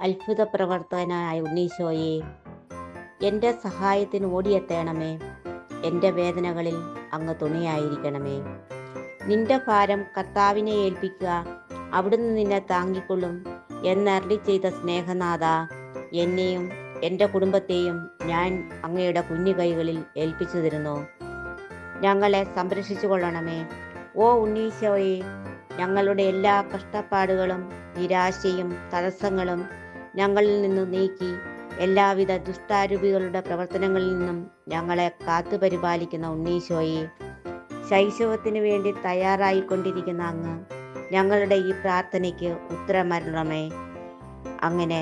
അത്ഭുത പ്രവർത്തകനായ ഉണ്ണീശോയെ, എൻ്റെ സഹായത്തിന് ഓടിയെത്തണമേ. എൻ്റെ വേദനകളിൽ അങ്ങ് തുണയായിരിക്കണമേ. നിന്റെ ഭാരം കർത്താവിനെ ഏൽപ്പിക്കുക, അവിടുന്ന് നിന്നെ താങ്ങിക്കൊള്ളും എന്നരുളി ചെയ്ത സ്നേഹനാഥ, എന്നെയും എൻ്റെ കുടുംബത്തെയും ഞാൻ അങ്ങയുടെ കുഞ്ഞു കൈകളിൽ ഏൽപ്പിച്ചു തരുന്നു. ഞങ്ങളെ സംരക്ഷിച്ചു കൊള്ളണമേ. ഓ ഉണ്ണീശോയെ, ഞങ്ങളുടെ എല്ലാ കഷ്ടപ്പാടുകളും നിരാശയും തടസ്സങ്ങളും ഞങ്ങളിൽ നിന്ന് നീക്കി എല്ലാവിധ ദുഷ്ടാരൂപികളുടെ പ്രവർത്തനങ്ങളിൽ നിന്നും ഞങ്ങളെ കാത്തുപരിപാലിക്കുന്ന ഉണ്ണീശോയെ, ശൈശവത്തിന് വേണ്ടി തയ്യാറായിക്കൊണ്ടിരിക്കുന്ന അങ്ങ് ഞങ്ങളുടെ ഈ പ്രാർത്ഥനയ്ക്ക് ഉത്തരമരുളണമേ. അങ്ങനെ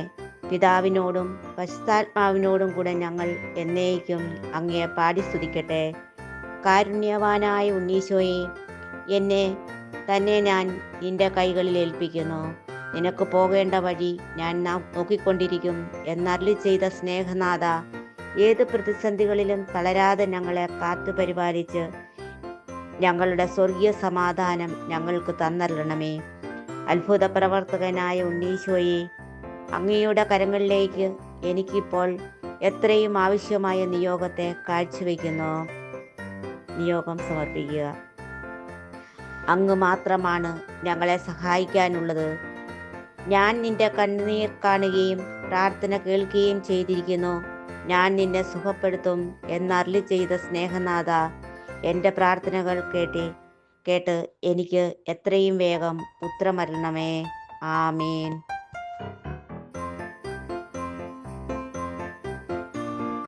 പിതാവിനോടും പരിശുദ്ധാത്മാവിനോടും കൂടെ ഞങ്ങൾ എന്നേക്കും അങ്ങയെ പാടി സ്തുതിക്കട്ടെ. കാരുണ്യവാനായ ഉണ്ണീശോയെ, എന്നെ തന്നെ ഞാൻ നിന്റെ കൈകളിൽ ഏൽപ്പിക്കുന്നു. നിനക്ക് പോകേണ്ട വഴി ഞാൻ നോക്കിക്കൊണ്ടിരിക്കും എന്നരുളി ചെയ്ത സ്നേഹനാഥ, ഏത് പ്രതിസന്ധികളിലും തളരാതെ ഞങ്ങളെ കാത്തു പരിപാലിച്ച് ഞങ്ങളുടെ സ്വർഗീയ സമാധാനം ഞങ്ങൾക്ക് തന്നരുളണമേ. അത്ഭുത പ്രവർത്തകനായ ഉണ്ണീശോയെ, അങ്ങയുടെ കരങ്ങളിലേക്ക് എനിക്കിപ്പോൾ എത്രയും ആവശ്യമായ നിയോഗത്തെ കാഴ്ചവെക്കുന്നു. നിയോഗം സമർപ്പിക്കുക. അങ്ങ് മാത്രമാണ് ഞങ്ങളെ സഹായിക്കാനുള്ളത്. ഞാൻ നിന്റെ കണ്ണുനീർ കാണുകയും പ്രാർത്ഥന കേൾക്കുകയും ചെയ്തിരിക്കുന്നു. ഞാൻ നിന്നെ സുഖപ്പെടുത്തും എന്നരുളി ചെയ്ത സ്നേഹനാഥ, എൻ്റെ പ്രാർത്ഥനകൾ കേട്ട് എനിക്ക് എത്രയും വേഗം ഉത്തരമരുളണമേ. ആമേൻ.